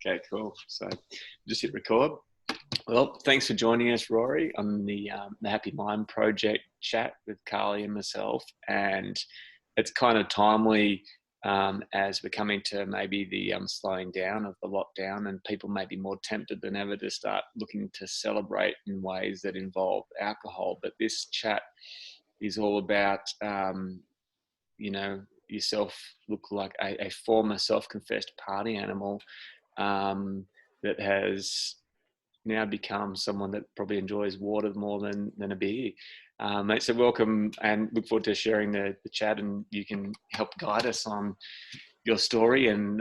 Okay, cool. So just hit record. Well, thanks for joining us, Rory, on the Happy Mind Project chat with Carly and myself. And it's kind of timely as we're coming to maybe the slowing down of the lockdown, and people may be more tempted than ever to start looking to celebrate in ways that involve alcohol. But this chat is all about, yourself look like a former self-confessed party animal that has now become someone that probably enjoys water more than a beer. So welcome, and look forward to sharing the chat, and you can help guide us on your story and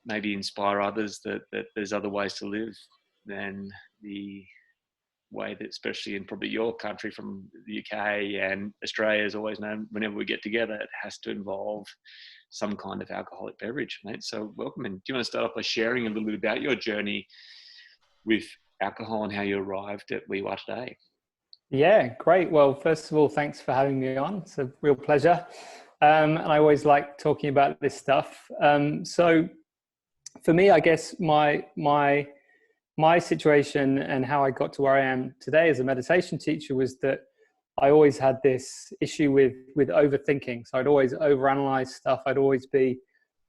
maybe inspire others that there's other ways to live than the way that, especially in probably your country, from the UK and Australia, is always known, whenever we get together, it has to involve some kind of alcoholic beverage, mate. So welcome. And do you want to start off by sharing a little bit about your journey with alcohol and how you arrived at where you are today? Yeah, great. Well, first of all, thanks for having me on. It's a real pleasure. And I always like talking about this stuff. So for me, I guess my situation and how I got to where I am today as a meditation teacher was that I always had this issue with overthinking. So I'd always overanalyze stuff. I'd always be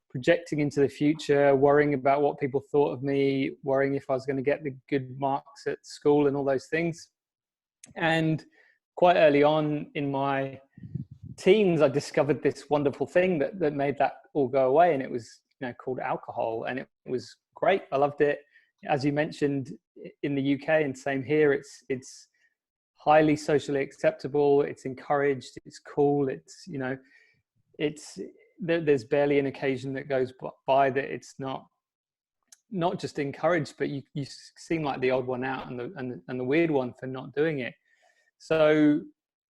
projecting into the future, worrying about what people thought of me, worrying if I was going to get the good marks at school and all those things. And quite early on in my teens, I discovered this wonderful thing that made that all go away. And it was, called alcohol. And it was great. I loved it. As you mentioned, in the UK, and same here, it's highly socially acceptable. It's encouraged. It's cool. There's barely an occasion that goes by that it's not just encouraged, but you seem like the odd one out and the weird one for not doing it. So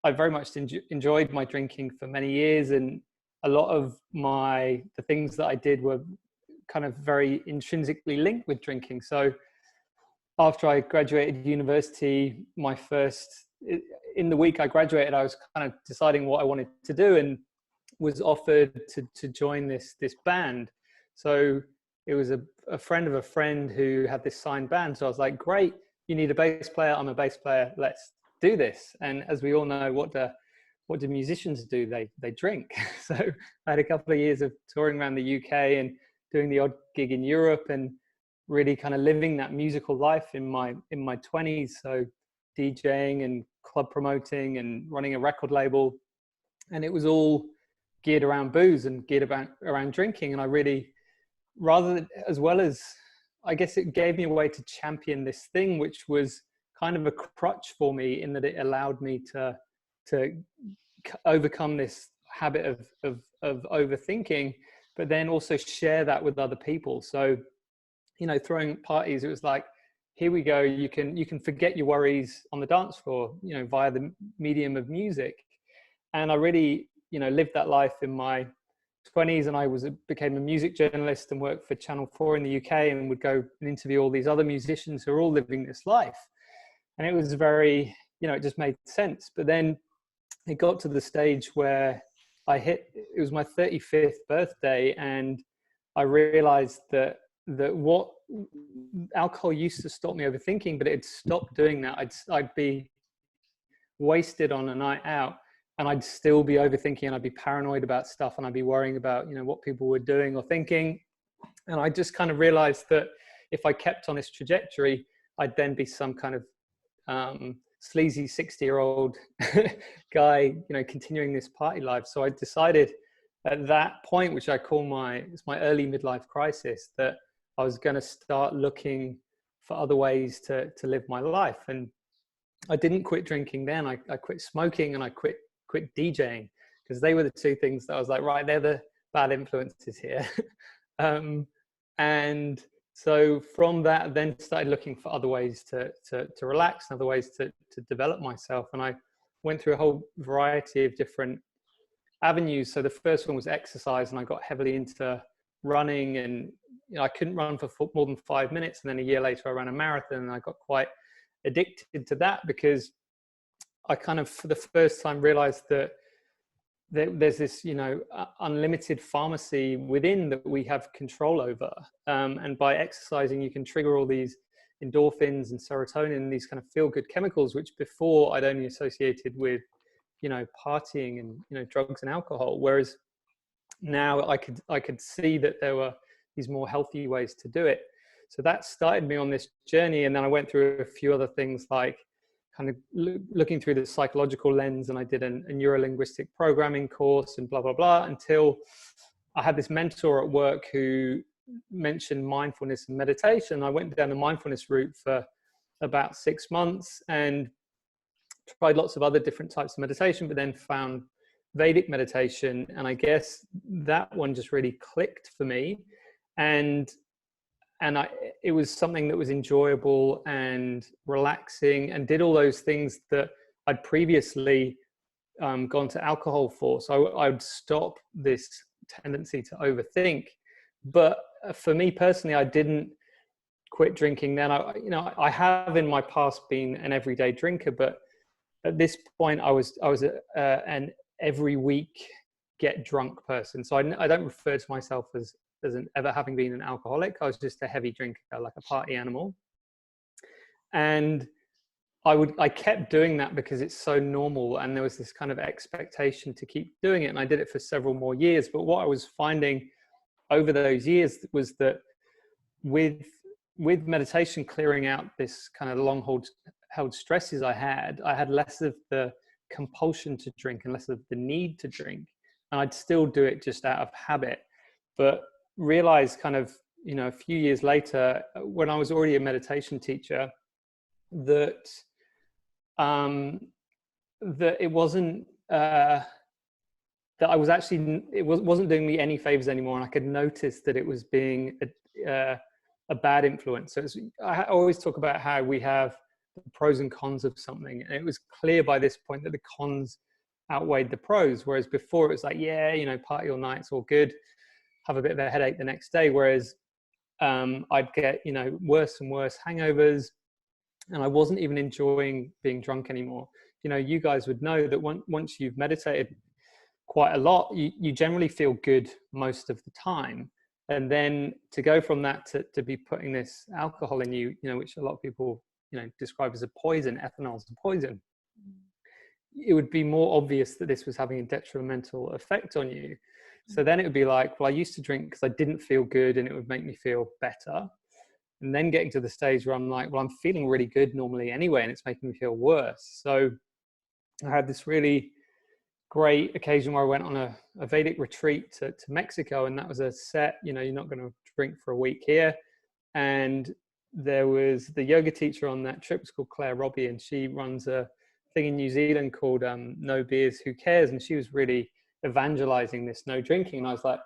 I very much enjoyed my drinking for many years, and a lot of the things that I did were kind of very intrinsically linked with drinking. So after I graduated university, in the week I graduated, I was kind of deciding what I wanted to do, and was offered to join this band. So it was a friend of a friend who had this signed band. So I was like, great, you need a bass player. I'm a bass player. Let's do this. And as we all know, what do musicians do? They drink. So I had a couple of years of touring around the UK and doing the odd gig in Europe, and really kind of living that musical life in my 20s. So DJing and club promoting and running a record label. And it was all geared around booze and geared around drinking. And I really, I guess it gave me a way to champion this thing, which was kind of a crutch for me, in that it allowed me to overcome this habit of overthinking, but then also share that with other people. So, throwing parties, it was like, here we go. You can forget your worries on the dance floor, via the medium of music. And I really, lived that life in my 20s, and I became a music journalist and worked for Channel 4 in the UK, and would go and interview all these other musicians who are all living this life. And it was very, it just made sense. But then it got to the stage where it was my 35th birthday, and I realized that what alcohol used to stop me overthinking, but it stopped doing that. I'd be wasted on a night out, and I'd still be overthinking, and I'd be paranoid about stuff, and I'd be worrying about, what people were doing or thinking. And I just kind of realized that if I kept on this trajectory, I'd then be some kind of sleazy 60-year-old guy, continuing this party life. So I decided at that point, which I call my early midlife crisis, that I was going to start looking for other ways to live my life. And I didn't quit drinking then. I quit smoking, and I quit DJing, because they were the two things that I was like, right, they're the bad influences here. And so from that, then started looking for other ways to relax, and other ways to develop myself. And I went through a whole variety of different avenues. So the first one was exercise, and I got heavily into running, and I couldn't run for more than 5 minutes. And then a year later, I ran a marathon, and I got quite addicted to that, because I kind of, for the first time, realized that there's this, you know, unlimited pharmacy within that we have control over. And by exercising, you can trigger all these endorphins and serotonin and these kind of feel-good chemicals, which before I'd only associated with, you know, partying and, you know, drugs and alcohol. Whereas now I could see that there were these more healthy ways to do it. So that started me on this journey. And then I went through a few other things, like kind of looking through the psychological lens, and I did a neuro-linguistic programming course and blah, blah, blah, until I had this mentor at work who mentioned mindfulness and meditation. I went down the mindfulness route for about 6 months and tried lots of other different types of meditation, but then found Vedic meditation. And I guess that one just really clicked for me. And it was something that was enjoyable and relaxing and did all those things that I'd previously gone to alcohol for. So I would stop this tendency to overthink. But for me personally, I didn't quit drinking then. I have in my past been an everyday drinker, but at this point I was an every week get drunk person. So I don't refer to myself as ever having been an alcoholic. I was just a heavy drinker, like a party animal. And I kept doing that because it's so normal, and there was this kind of expectation to keep doing it. And I did it for several more years. But what I was finding over those years was that with meditation clearing out this kind of long held stresses I had less of the compulsion to drink and less of the need to drink. And I'd still do it just out of habit. But realized kind of, you know, a few years later, when I was already a meditation teacher, that it wasn't that I was actually, it wasn't doing me any favors anymore, and I could notice that it was being a bad influence. So I always talk about how we have the pros and cons of something, and it was clear by this point that the cons outweighed the pros. Whereas before it was like, yeah, you know, party all night, it's all good, have a bit of a headache the next day. Whereas I'd get, you know, worse and worse hangovers, and I wasn't even enjoying being drunk anymore. You know, you guys would know that once you've meditated quite a lot, you generally feel good most of the time. And then to go from that to be putting this alcohol in you, you know, which a lot of people, you know, describe as a poison, ethanol is a poison, it would be more obvious that this was having a detrimental effect on you. So then it would be like, well, I used to drink because I didn't feel good and it would make me feel better. And then getting to the stage where I'm like, well, I'm feeling really good normally anyway, and it's making me feel worse. So I had this really great occasion where I went on a Vedic retreat to Mexico, and that was a set, you know, you're not going to drink for a week here. And there was the yoga teacher on that trip, was called Claire Robbie, and she runs a thing in New Zealand called No Beers, Who Cares? And she was really evangelizing this no drinking. And I was like,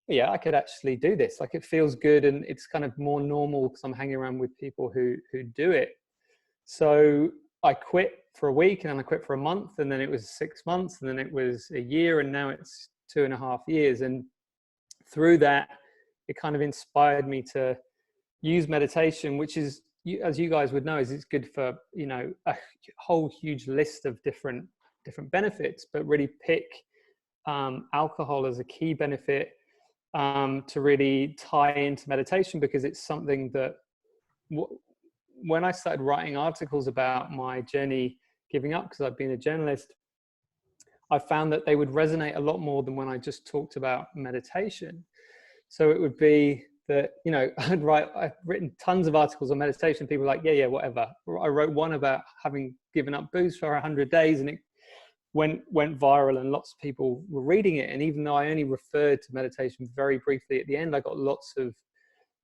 yeah, I could actually do this. Like, it feels good, and it's kind of more normal because I'm hanging around with people who do it. So I quit for a week, and then I quit for a month, and then it was 6 months, and then it was a year, and now it's 2.5 years. And through that, it kind of inspired me to use meditation, which is, as you guys would know, is it's good for, you know, a whole huge list of different benefits, but really pick alcohol as a key benefit to really tie into meditation, because it's something that when I started writing articles about my journey giving up, because I've been a journalist, I found that they would resonate a lot more than when I just talked about meditation. So it would be that, you know, I've written tons of articles on meditation. People are like, yeah, whatever. I wrote one about having given up booze for 100 days, and it went viral, and lots of people were reading it. And even though I only referred to meditation very briefly at the end, I got lots of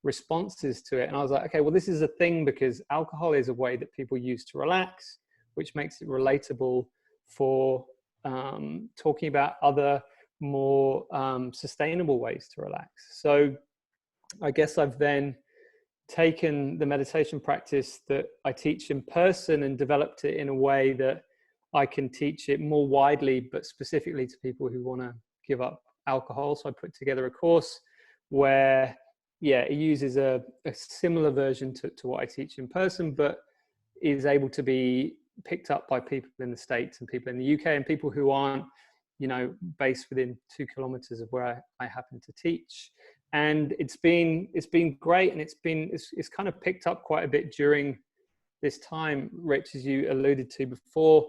responses to it. And I was like, okay, well, this is a thing, because alcohol is a way that people use to relax, which makes it relatable for talking about other more sustainable ways to relax. So I guess I've then taken the meditation practice that I teach in person and developed it in a way that I can teach it more widely, but specifically to people who want to give up alcohol. So I put together a course where, yeah, it uses a similar version to what I teach in person, but is able to be picked up by people in the States and people in the UK and people who aren't based within 2 kilometers of where I happen to teach. And it's been great, and it's kind of picked up quite a bit during this time, Rich, as you alluded to before.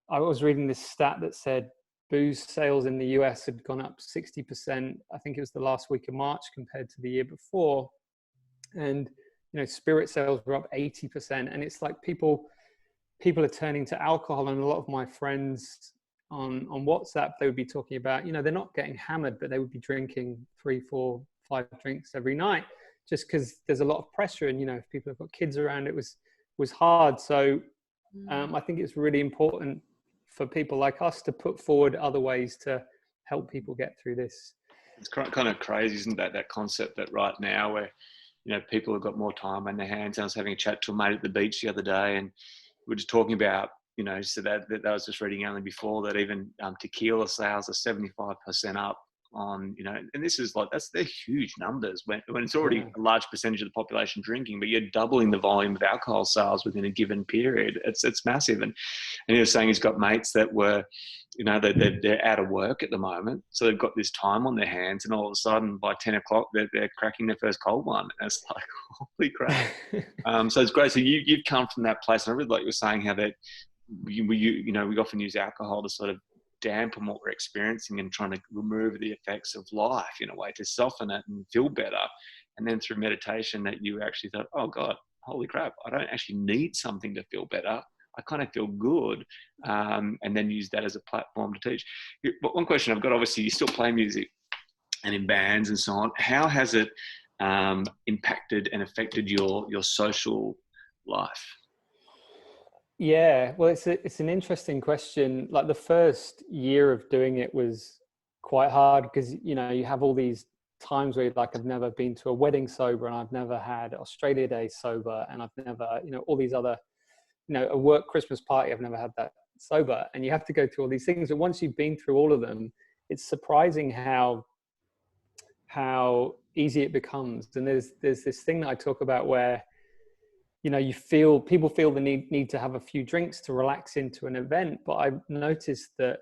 I was reading this stat that said booze sales in the US had gone up 60%. I think it was the last week of March compared to the year before. And, spirit sales were up 80%. And it's like people are turning to alcohol. And a lot of my friends on WhatsApp, they would be talking about, they're not getting hammered, but they would be drinking 3, 4, 5 drinks every night, just because there's a lot of pressure. And, if people have got kids around, it was hard. So I think it's really important for people like us to put forward other ways to help people get through this. It's kind of crazy, isn't that concept that right now where, people have got more time on their hands. I was having a chat to a mate at the beach the other day, and we were just talking about, so that I was just reading only before that even tequila sales are 75% up on, and this is they're huge numbers when it's already a large percentage of the population drinking, but you're doubling the volume of alcohol sales within a given period. It's massive. And he was saying he's got mates that were, they're out of work at the moment, so they've got this time on their hands, and all of a sudden by 10 o'clock they're cracking their first cold one, and it's like, holy crap. So it's great. So you've come from that place, and I really like you were saying how that we often use alcohol to sort of dampen what we're experiencing and trying to remove the effects of life in a way to soften it and feel better. And then through meditation that you actually thought, oh God, holy crap, I don't actually need something to feel better. I kind of feel good. And then use that as a platform to teach. But one question I've got, obviously you still play music and in bands and so on. How has it impacted and affected your social life? Yeah, well, it's an interesting question. Like the first year of doing it was quite hard because, you have all these times where I've never been to a wedding sober, and I've never had Australia Day sober, and I've never, all these other, a work Christmas party, I've never had that sober. And you have to go through all these things. But once you've been through all of them, it's surprising how easy it becomes. And there's this thing that I talk about where, people feel the need to have a few drinks to relax into an event. But I've noticed that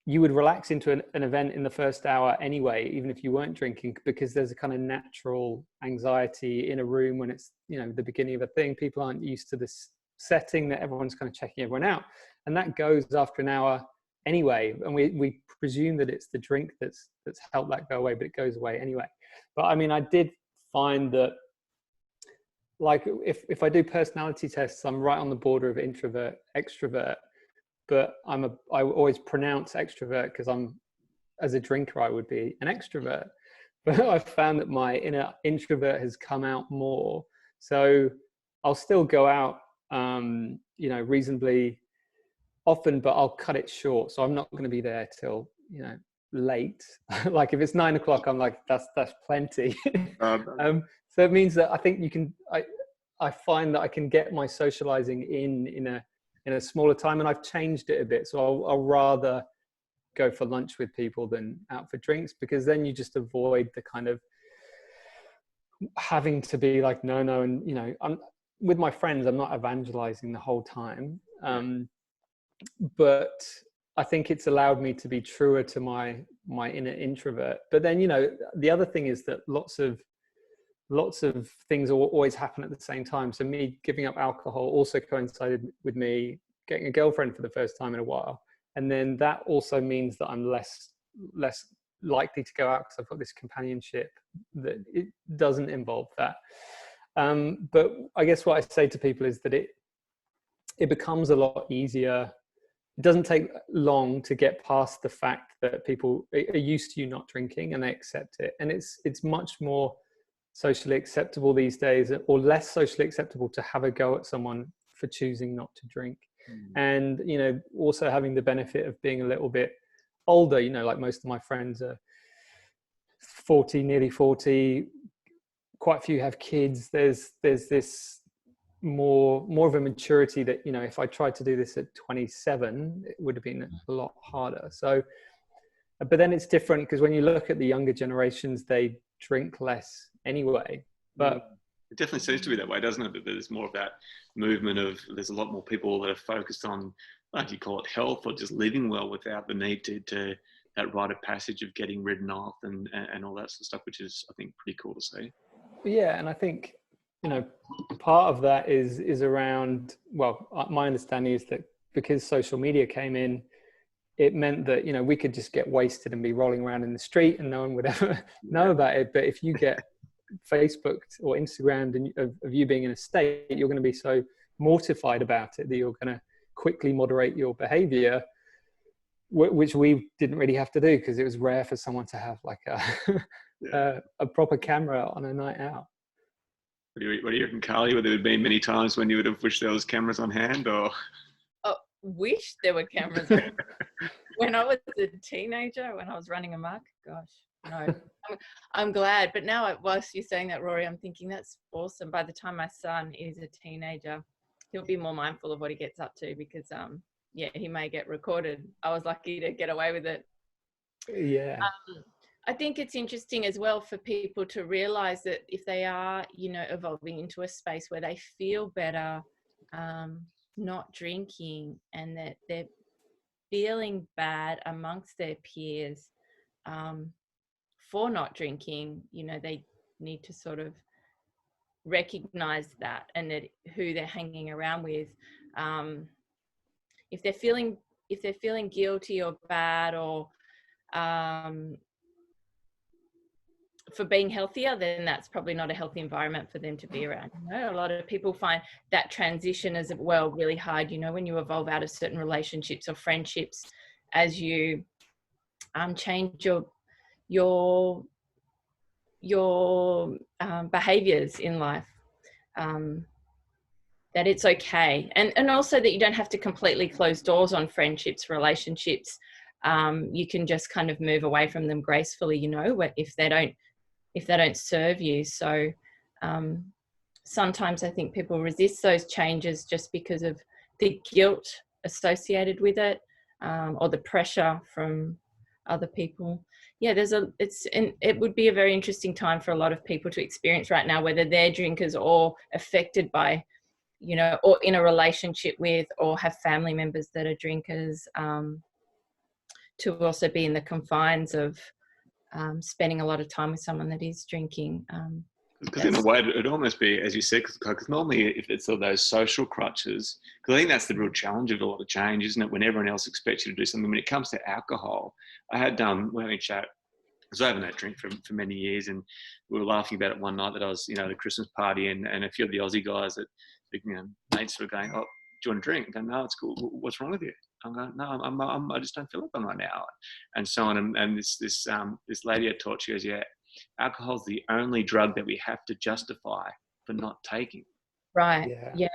you would relax into an event in the first hour anyway, even if you weren't drinking, because there's a kind of natural anxiety in a room when it's, the beginning of a thing. People aren't used to this setting that everyone's kind of checking everyone out. And that goes after an hour anyway. And we presume that it's the drink that's helped that go away, but it goes away anyway. But I mean, I did find that, if I do personality tests, I'm right on the border of introvert, extrovert, but I always pronounce extrovert because as a drinker, I would be an extrovert. But I've found that my inner introvert has come out more. So I'll still go out, reasonably often, but I'll cut it short. So I'm not going to be there till, late. Like if it's 9 o'clock, I'm like, that's plenty. So it means that I think I find that I can get my socializing in a smaller time, and I've changed it a bit. So I'll rather go for lunch with people than out for drinks, because then you just avoid the kind of having to be like, no. And, I'm with my friends, I'm not evangelizing the whole time. But I think it's allowed me to be truer to my inner introvert. But then, the other thing is that lots of things always happen at the same time. So me giving up alcohol also coincided with me getting a girlfriend for the first time in a while. And then that also means that I'm less likely to go out because I've got this companionship that it doesn't involve that. But I guess what I say to people is that it becomes a lot easier. It doesn't take long to get past the fact that people are used to you not drinking and they accept it. And it's much more socially acceptable these days, or less socially acceptable, to have a go at someone for choosing not to drink. And also having the benefit of being a little bit older, like most of my friends are 40, nearly 40, quite a few have kids. There's this more of a maturity that, if I tried to do this at 27, it would have been a lot harder. So, but then it's different because when you look at the younger generations, they drink less anyway. But it definitely seems to be that way, doesn't it? That there's more of that movement of, there's a lot more people that are focused on like you call it health or just living well without the need to that rite of passage of getting ridden off and all that sort of stuff, which is, I think, pretty cool to see. Yeah, and I think, you know, part of that is around, well, my understanding is that because social media came in, it meant that, you know, we could just get wasted and be rolling around in the street and no one would ever know about it. But if you get Facebooked or Instagrammed and of you being in a state, you're going to be so mortified about it that you're going to quickly moderate your behavior, which we didn't really have to do because it was rare for someone to have like a proper camera on a night out. What do you reckon, Carly? Would there have been many times when you would have wished there was cameras on hand, or? Oh, wish there were cameras on. When I was a teenager, when I was running amok, gosh, no. I'm glad. But now, whilst you're saying that, Rory, I'm thinking that's awesome. By the time my son is a teenager, he'll be more mindful of what he gets up to because, yeah, he may get recorded. I was lucky to get away with it. Yeah. I think it's interesting as well for people to realize that if they are, you know, evolving into a space where they feel better not drinking and that they're feeling bad amongst their peers for not drinking, you know, they need to sort of recognize that and that who they're hanging around with. If they're feeling guilty or bad or for being healthier, then that's probably not a healthy environment for them to be around. You know, a lot of people find that transition as well really hard, you know, when you evolve out of certain relationships or friendships as you change your behaviors in life, that it's okay. And also that you don't have to completely close doors on friendships, relationships. You can just kind of move away from them gracefully, you know, if they don't serve you. So sometimes I think people resist those changes just because of the guilt associated with it, or the pressure from other people. Yeah, it would be a very interesting time for a lot of people to experience right now, whether they're drinkers or affected by, you know, or in a relationship with, or have family members that are drinkers, to also be in the confines of spending a lot of time with someone that is drinking. Because in a way, it'd almost be, as you said, because normally if it's all those social crutches, because I think that's the real challenge of a lot of change, isn't it? When everyone else expects you to do something. When it comes to alcohol, I had we're having a chat, because I haven't had a drink for many years, and we were laughing about it one night that I was, you know, at a Christmas party, and a few of the Aussie guys that, you know, mates were going, "Oh, do you want a drink?" I go, "No, it's cool. What's wrong with you?" I'm going, "No, I just don't feel like them right now," and so on. And this lady I taught, she goes, "Yeah, alcohol's the only drug that we have to justify for not taking." Right. Yeah.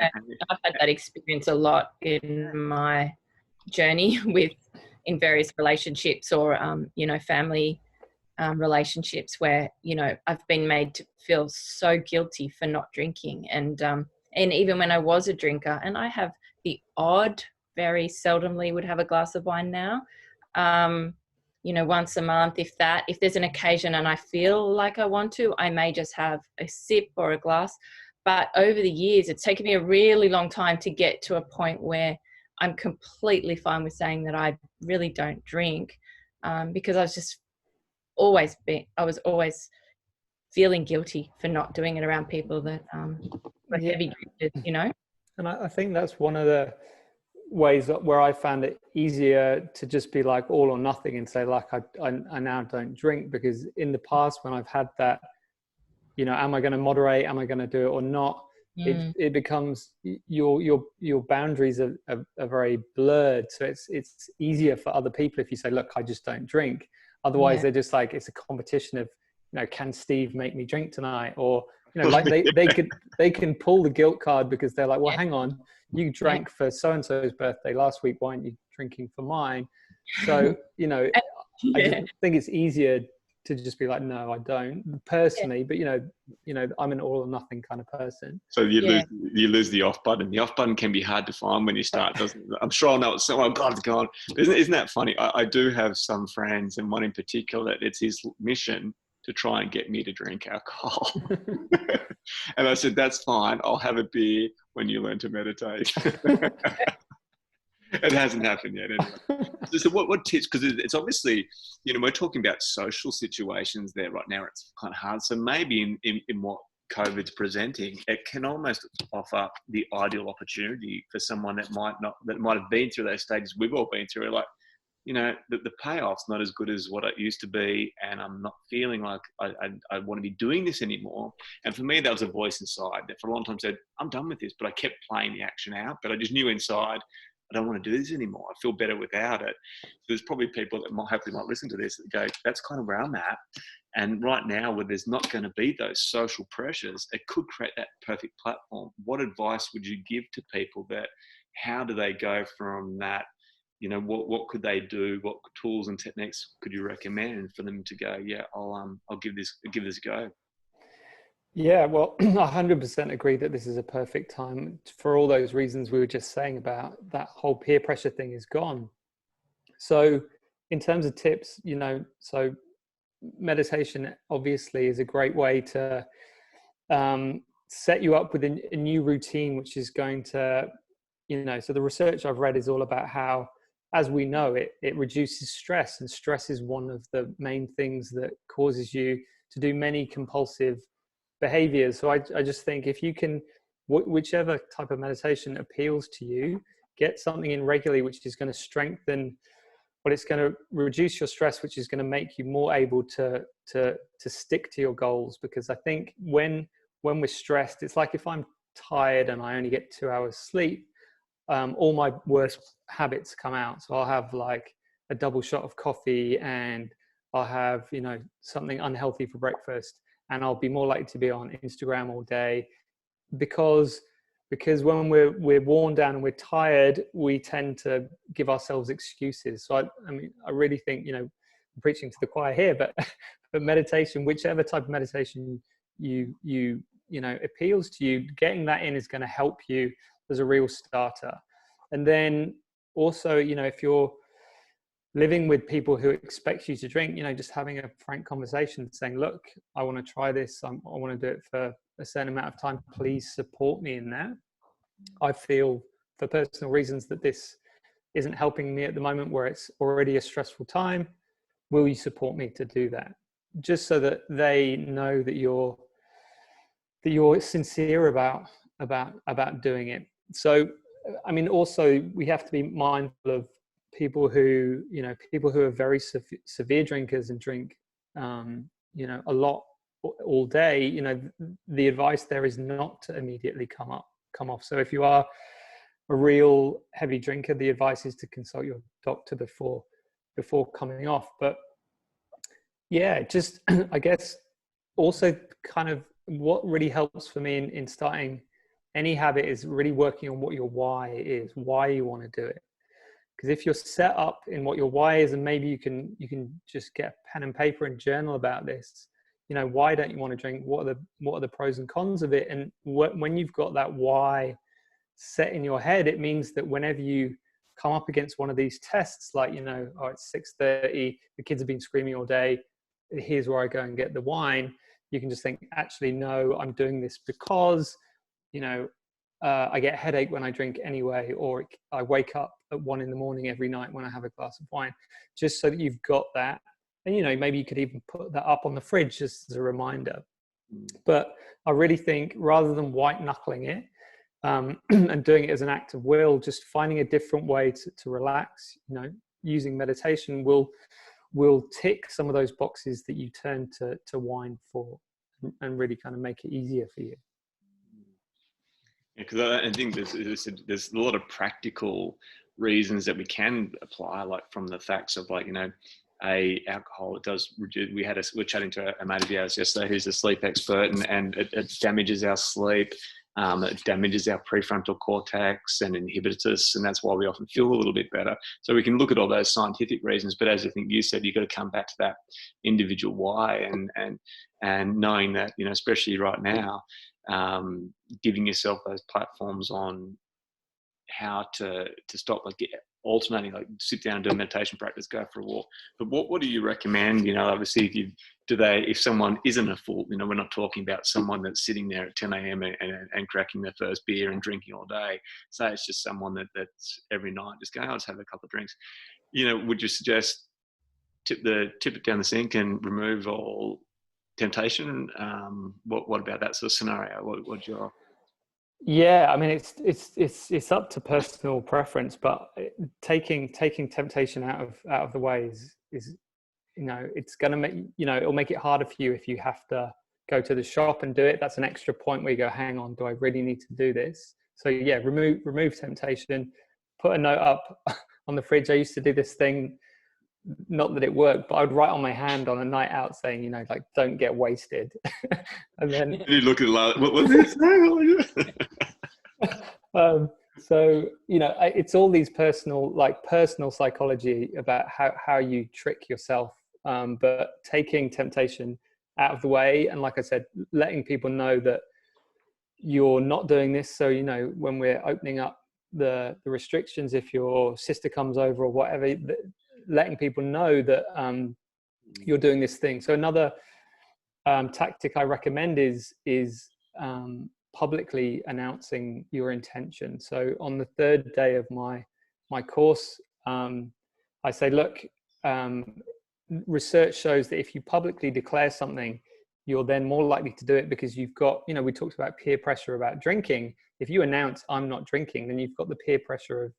I've had that experience a lot in my journey in various relationships or, you know, family relationships where, you know, I've been made to feel so guilty for not drinking. And even when I was a drinker, and I have the odd, very seldomly would have a glass of wine now, you know, once a month, if there's an occasion and I feel like I want to, I may just have a sip or a glass. But over the years, it's taken me a really long time to get to a point where I'm completely fine with saying that I really don't drink, because I was always feeling guilty for not doing it around people that were heavy drinkers, you know. And I think that's one of the ways where I found it easier to just be like all or nothing and say, like, I now don't drink, because in the past when I've had that, you know, am I going to moderate? Am I going to do it or not? It becomes your boundaries are very blurred. So it's easier for other people if you say, look, I just don't drink. Otherwise, they're just like, it's a competition of, you know, can Steve make me drink tonight? Or, you know, like they can pull the guilt card because they're like, well, hang on, you drank for so-and-so's birthday last week. Why aren't you drinking for mine? So, you know, I just think it's easier to just be like, no, I don't personally, but you know, I'm an all or nothing kind of person. So you lose the off button. The off button can be hard to find when you start, doesn't it? I'm sure I know it's oh God. Isn't that funny? I do have some friends, and one in particular that it's his mission to try and get me to drink alcohol. And I said, that's fine. I'll have a beer when you learn to meditate. It hasn't happened yet anyway. So what tips, because it's obviously, we're talking about social situations there right now. It's kind of hard. So maybe in what COVID's presenting, it can almost offer the ideal opportunity for someone that might have been through those stages we've all been through. Like, the payoff's not as good as what it used to be, and I'm not feeling like I want to be doing this anymore. And for me, that was a voice inside that for a long time said, I'm done with this, but I kept playing the action out. But I just knew inside, I don't want to do this anymore. I feel better without it. So there's probably people that hopefully might listen to this that go, that's kind of where I'm at. And right now, where there's not going to be those social pressures, it could create that perfect platform. What advice would you give to people that, how do they go from that? What could they do? What tools and techniques could you recommend for them to go, yeah, I'll give this a go? Yeah, well, 100% agree that this is a perfect time for all those reasons we were just saying about that whole peer pressure thing is gone. So in terms of tips, so meditation obviously is a great way to set you up with a new routine, which is going to, so the research I've read is all about how, as we know, it reduces stress, and stress is one of the main things that causes you to do many compulsive behaviors. So I just think if you can, whichever type of meditation appeals to you, get something in regularly, which is going to strengthen, but it's going to reduce your stress, which is going to make you more able to stick to your goals. Because I think when we're stressed, it's like if I'm tired and I only get 2 hours sleep, all my worst habits come out. So I'll have like a double shot of coffee, and I'll have, something unhealthy for breakfast, and I'll be more likely to be on Instagram all day because when we're worn down and we're tired, we tend to give ourselves excuses. So I really think, I'm preaching to the choir here, but meditation, whichever type of meditation you appeals to you, getting that in is going to help you as a real starter. And then also, if you're living with people who expect you to drink, just having a frank conversation saying, look, I want to try this. I want to do it for a certain amount of time. Please support me in that. I feel for personal reasons that this isn't helping me at the moment where it's already a stressful time. Will you support me to do that? Just so that they know that you're sincere about doing it. So, also we have to be mindful of people who are very severe drinkers and drink, a lot all day. The advice there is not to immediately come off. So if you are a real heavy drinker, the advice is to consult your doctor before coming off. But yeah, just I guess also kind of what really helps for me in starting any habit is really working on what your why is, why you want to do it. Because if you're set up in what your why is, and maybe you can just get a pen and paper and journal about this, why don't you want to drink? What are the pros and cons of it? And when you've got that why set in your head, it means that whenever you come up against one of these tests, like, it's 6:30, the kids have been screaming all day, here's where I go and get the wine. You can just think, actually, no, I'm doing this because, I get a headache when I drink anyway, or I wake up at 1 a.m. every night when I have a glass of wine, just so that you've got that. And, maybe you could even put that up on the fridge just as a reminder. But I really think rather than white knuckling it and doing it as an act of will, just finding a different way to relax, using meditation will tick some of those boxes that you turn to wine for, and really kind of make it easier for you. Yeah, because I think there's a lot of practical reasons that we can apply, like from the facts of alcohol, it does reduce. We're chatting to a mate of ours yesterday who's a sleep expert, and it damages our sleep. It damages our prefrontal cortex and inhibits us, and that's why we often feel a little bit better. So we can look at all those scientific reasons, but as I think you said, you've got to come back to that individual why, and knowing that, especially right now, giving yourself those platforms on how to stop alternating, like sit down and do a meditation practice, go for a walk. But what do you recommend? Obviously if someone isn't a full, we're not talking about someone that's sitting there at 10 a.m. and cracking their first beer and drinking all day. Say it's just someone that's every night just going, I'll just have a couple of drinks. Would you suggest tip it down the sink and remove all temptation? What about that sort of scenario? What's your... Yeah, I mean, it's up to personal preference, but taking temptation out of the way is it's going to make, it'll make it harder for you if you have to go to the shop and do it. That's an extra point where you go, hang on, do I really need to do this? So yeah, remove temptation, put a note up on the fridge. I used to do this thing, not that it worked, but I would write on my hand on a night out saying, like, don't get wasted. And then you look at it, what was this? So, it's all these personal psychology about how you trick yourself. But taking temptation out of the way. And like I said, letting people know that you're not doing this. So, when we're opening up the restrictions, if your sister comes over or whatever, letting people know that you're doing this thing. So another tactic I recommend is publicly announcing your intention. So on the third day of my course, I say, look, research shows that if you publicly declare something, you're then more likely to do it because you've got, we talked about peer pressure about drinking. If you announce I'm not drinking, then you've got the peer pressure of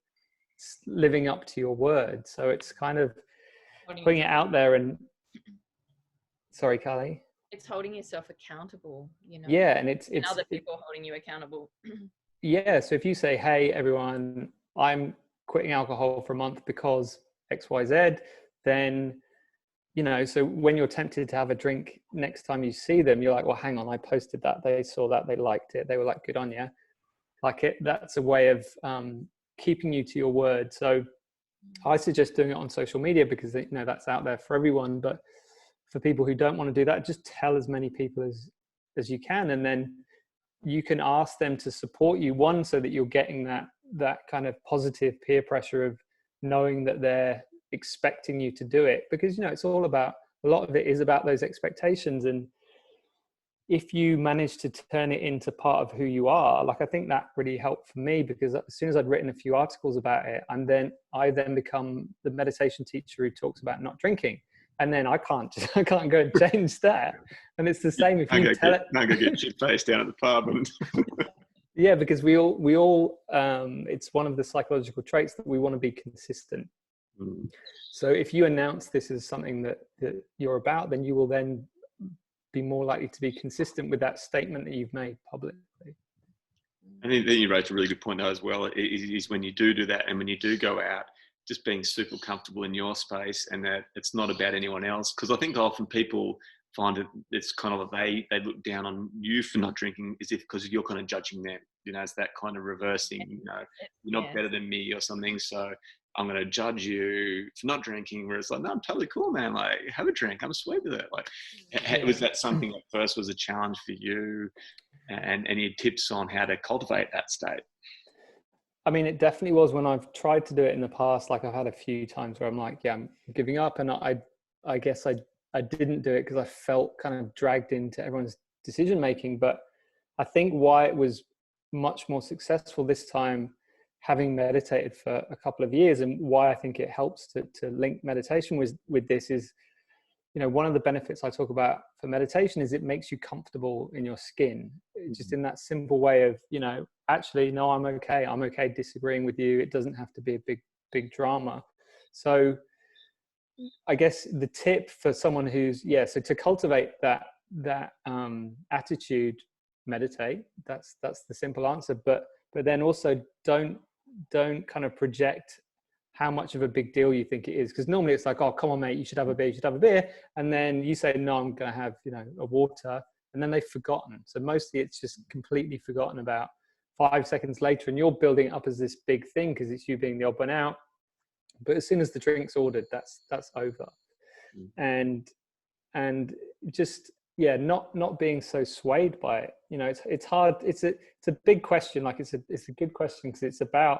living up to your word. So it's kind of putting it out there. And sorry, Carly. It's holding yourself accountable, Yeah, and it's other people holding you accountable. Yeah, so if you say, hey everyone, I'm quitting alcohol for a month because XYZ, then so when you're tempted to have a drink next time you see them, you're like, well, hang on, I posted that, they saw that, they liked it, they were like, good on you. That's a way of keeping you to your word. So I suggest doing it on social media because that's out there for everyone. But for people who don't want to do that, just tell as many people as you can, and then you can ask them to support you. One, so that you're getting that kind of positive peer pressure of knowing that they're expecting you to do it, because it's all about, a lot of it is about those expectations. And if you manage to turn it into part of who you are, I think that really helped for me, because as soon as I'd written a few articles about it, and then I become the meditation teacher who talks about not drinking, and then I can't go and change that. And it's the same if you tell it. I'm gonna get shit faced down at the pub. Yeah, because we all it's one of the psychological traits that we want to be consistent. So if you announce this as something that you're about, then you will then be more likely to be consistent with that statement that you've made publicly. And then you raised a really good point though as well, is when you do that, and when you do go out, just being super comfortable in your space, and that it's not about anyone else. Because I think often people find it's kind of they look down on you for not drinking, as if because you're kind of judging them. It's that kind of reversing, you're not better than me or something, so I'm going to judge you for not drinking, where it's like, no, I'm totally cool, man. Like, have a drink. I'm sweet with it. Was that something that first was a challenge for you? And any tips on how to cultivate that state? I mean, it definitely was when I've tried to do it in the past. I've had a few times where I'm like, yeah, I'm giving up. And I guess I didn't do it because I felt kind of dragged into everyone's decision making. But I think why it was much more successful this time, having meditated for a couple of years, and why I think it helps to link meditation with this is, one of the benefits I talk about for meditation is it makes you comfortable in your skin, just in that simple way of, actually, no, I'm okay disagreeing with you. It doesn't have to be a big drama. So I guess the tip for someone so to cultivate that attitude, meditate, that's the simple answer. But then also don't kind of project how much of a big deal you think it is, because normally it's like, oh, come on mate, you should have a beer, and then you say, no, I'm gonna have a water, and then they've forgotten. So mostly it's just completely forgotten about 5 seconds later, and you're building it up as this big thing because it's you being the odd one out. But as soon as the drink's ordered, that's over. And just not being so swayed by it. It's hard. It's a big question. It's a good question because it's about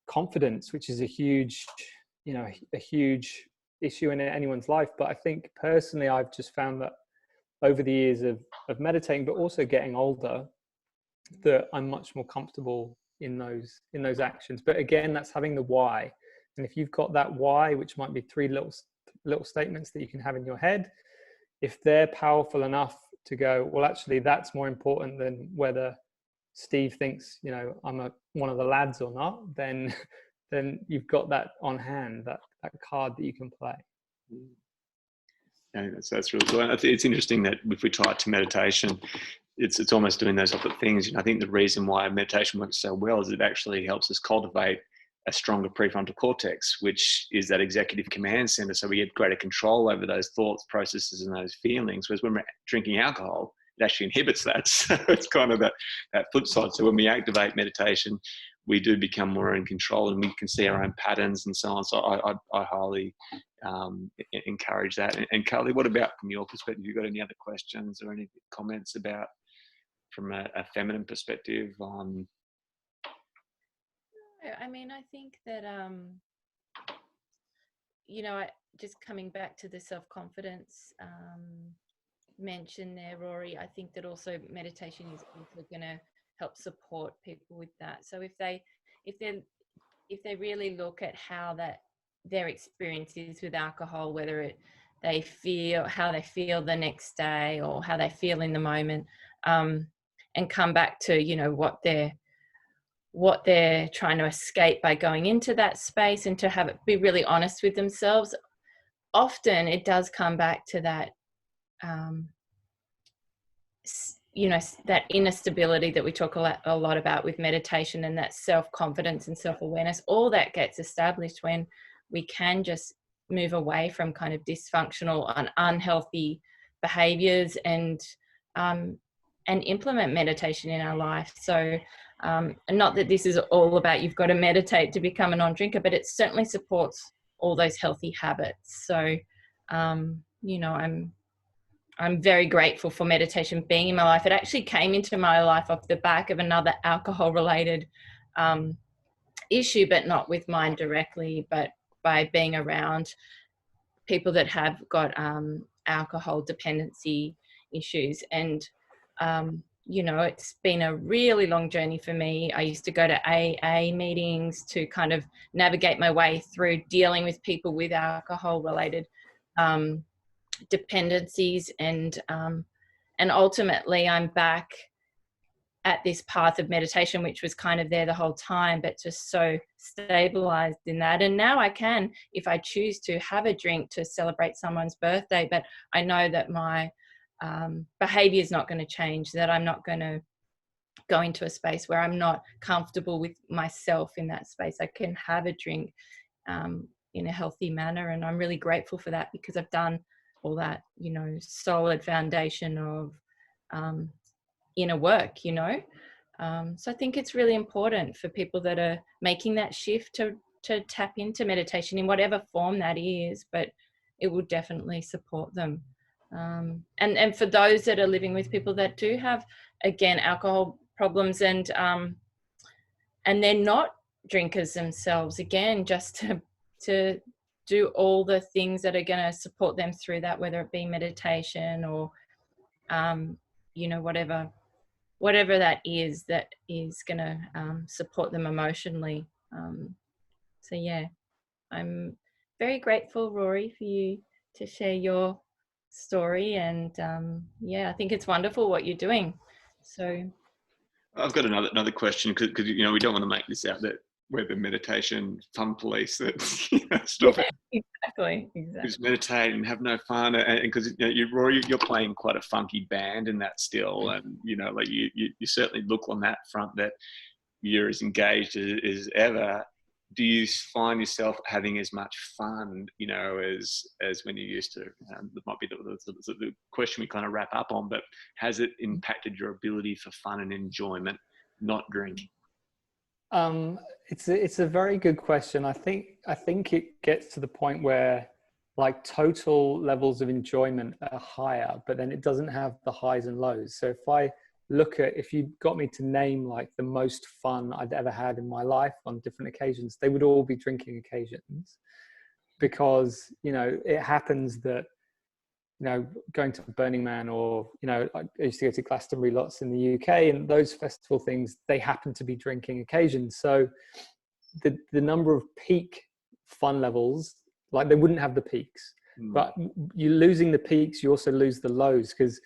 confidence, which is a huge, a huge issue in anyone's life. But I think personally, I've just found that over the years of meditating, but also getting older, that I'm much more comfortable in those actions. But again, that's having the why. And if you've got that why, which might be 3 little statements that you can have in your head, if they're powerful enough to go, well, actually, that's more important than whether Steve thinks, I'm one of the lads or not, then you've got that on hand, that card that you can play. Yeah, that's really cool. And I think it's interesting that if we tie it to meditation, it's almost doing those other things. I think the reason why meditation works so well is it actually helps us cultivate a stronger prefrontal cortex, which is that executive command center. So we get greater control over those thoughts, processes, and those feelings. Whereas when we're drinking alcohol, it actually inhibits that. So it's kind of that flip side. So when we activate meditation, we do become more in control, and we can see our own patterns and so on. So I highly encourage that. And Carly, what about from your perspective? You got any other questions or any comments about from a feminine perspective on? I mean, I think that just coming back to the self-confidence mention there, Rory, I think that also meditation is also going to help support people with that. So if they really look at how that their experience is with alcohol, whether how they feel the next day or how they feel in the moment, and come back to what they're trying to escape by going into that space, and to have it be really honest with themselves. Often it does come back to that that inner stability that we talk a lot about with meditation, and that self-confidence and self-awareness. All that gets established when we can just move away from kind of dysfunctional and unhealthy behaviors and implement meditation in our life. So not that this is all about you've got to meditate to become a non-drinker, but it certainly supports all those healthy habits. So I'm very grateful for meditation being in my life. It actually came into my life off the back of another alcohol-related issue, but not with mine directly, but by being around people that have got alcohol dependency issues. And, it's been a really long journey for me. I used to go to AA meetings to kind of navigate my way through dealing with people with alcohol-related dependencies, and ultimately I'm back at this path of meditation, which was kind of there the whole time, but just so stabilized in that. And now I can, if I choose to, have a drink to celebrate someone's birthday, but I know that my behavior is not going to change, that I'm not going to go into a space where I'm not comfortable with myself in that space. I can have a drink in a healthy manner, and I'm really grateful for that, because I've done all that, solid foundation of inner work, so I think it's really important for people that are making that shift to tap into meditation in whatever form that is, but it will definitely support them. And for those that are living with people that do have, again, alcohol problems, and they're not drinkers themselves, again, just to do all the things that are going to support them through that, whether it be meditation or, whatever that is going to support them emotionally. So yeah, I'm very grateful, Rory, for you to share your story. And I think it's wonderful what you're doing. So I've got another question, because we don't want to make this out that we're the meditation fun police that stop it. Exactly. Just meditate and have no fun, and because you're playing quite a funky band in that still, and like you certainly look on that front that you're as engaged as ever. Do you find yourself having as much fun, as when you used to? That might be the question we kind of wrap up on. But has it impacted your ability for fun and enjoyment, not drinking? It's a very good question. I think it gets to the point where like total levels of enjoyment are higher, but then it doesn't have the highs and lows. So if I look at, if you got me to name like the most fun I'd ever had in my life on different occasions, they would all be drinking occasions, because, you know, it happens that, you know, going to Burning Man, or, you know, I used to go to Glastonbury lots in the UK, and those festival things, they happen to be drinking occasions. So the number of peak fun levels, like they wouldn't have the peaks, but you're losing the peaks, you also lose the lows. Because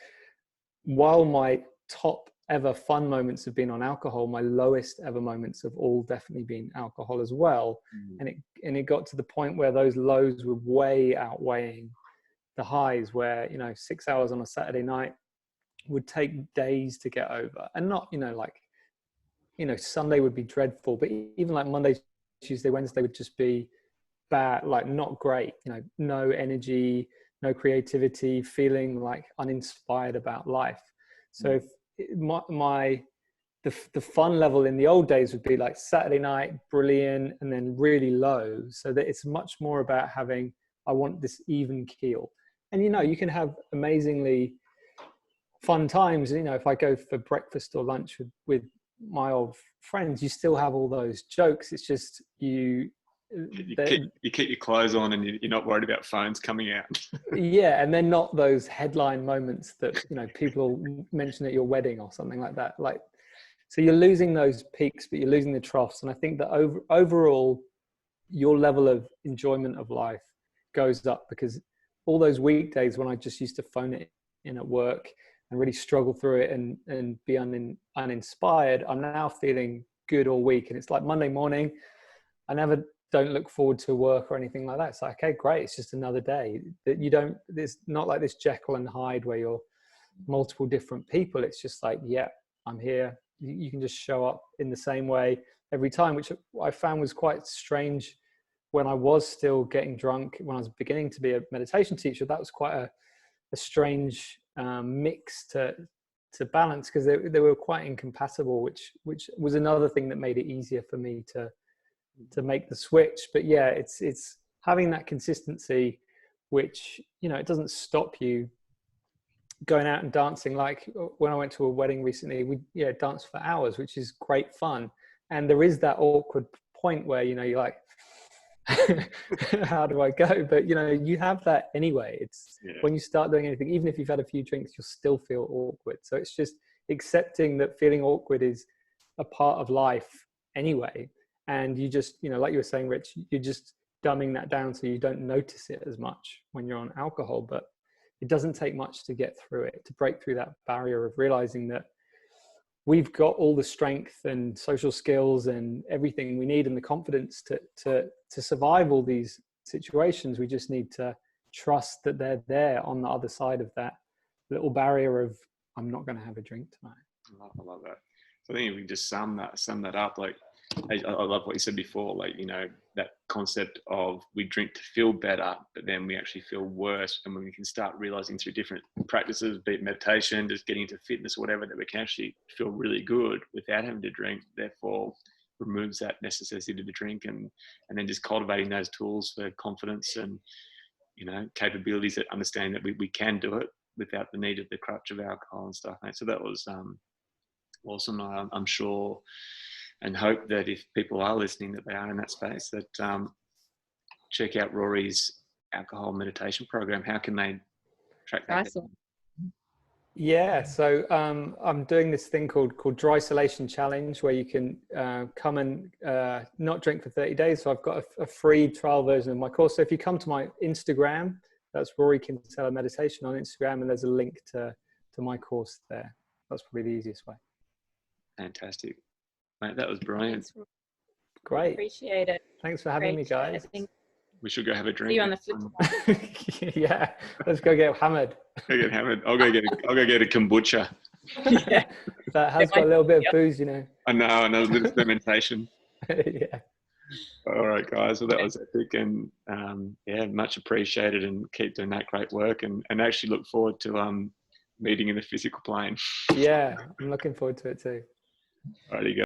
while my top ever fun moments have been on alcohol, my lowest ever moments have all definitely been alcohol as well. And it got to the point where those lows were way outweighing the highs, where, you know, 6 hours on a Saturday night would take days to get over. And not, you know, like, you know, Sunday would be dreadful, but even like Monday, Tuesday, Wednesday would just be bad, like not great, you know, no energy, no creativity, feeling like uninspired about life. So if the fun level in the old days would be like Saturday night, brilliant, and then really low. So that it's much more about having, I want this even keel. And, you know, you can have amazingly fun times. You know, if I go for breakfast or lunch with my old friends, you still have all those jokes. It's just you keep your clothes on, and you're not worried about phones coming out. Yeah, and they're not those headline moments that, you know, people mention at your wedding or something like that. Like, so you're losing those peaks, but you're losing the troughs. And I think that overall, your level of enjoyment of life goes up, because all those weekdays when I just used to phone it in at work and really struggle through it and be uninspired, I'm now feeling good all week. And it's like Monday morning, I never don't look forward to work or anything like that. It's like, okay, great, it's just another day. That you don't, there's not like this Jekyll and Hyde where you're multiple different people. It's just like, yeah, I'm here. You can just show up in the same way every time, which I found was quite strange when I was still getting drunk. When I was beginning to be a meditation teacher, that was quite a strange mix to balance, because they were quite incompatible, which was another thing that made it easier for me to make the switch. But yeah, it's having that consistency, which, you know, it doesn't stop you going out and dancing. Like when I went to a wedding recently, we danced for hours, which is great fun. And there is that awkward point where, you know, you're like, how do I go? But, you know, you have that anyway. It's when you start doing anything, even if you've had a few drinks, you'll still feel awkward. So it's just accepting that feeling awkward is a part of life anyway. And you just, you know, like you were saying, Rich, you're just dumbing that down so you don't notice it as much when you're on alcohol. But it doesn't take much to get through it, to break through that barrier of realizing that we've got all the strength and social skills and everything we need, and the confidence to survive all these situations. We just need to trust that they're there on the other side of that little barrier of, I'm not going to have a drink tonight. I love that. So I think if we just sum that up, like, I love what you said before, like, you know, that concept of we drink to feel better, but then we actually feel worse. And when we can start realizing through different practices, be it meditation, just getting into fitness or whatever, that we can actually feel really good without having to drink, therefore removes that necessity to drink, and then just cultivating those tools for confidence and, you know, capabilities, that understanding that we can do it without the need of the crutch of alcohol and stuff. So that was awesome. I'm sure and hope that if people are listening, that they are in that space, that check out Rory's alcohol meditation program. How can they track that? Awesome. Yeah, so I'm doing this thing called Dry Isolation Challenge, where you can come and not drink for 30 days. So I've got a free trial version of my course. So if you come to my Instagram, that's Rory Kinsella Meditation on Instagram, and there's a link to my course there. That's probably the easiest way. Fantastic. Mate, that was brilliant. Great. Appreciate it. Thanks for having me, guys. We should go have a drink. See you on the flip. Yeah, let's go get hammered. Go get hammered. I'll go get a kombucha. Yeah, that has got a little bit of booze, you know. I know, a little fermentation. Yeah. All right, guys. Well, that was epic, and much appreciated, and keep doing that great work, and actually look forward to meeting in the physical plane. Yeah, I'm looking forward to it too. Alrighty, guys.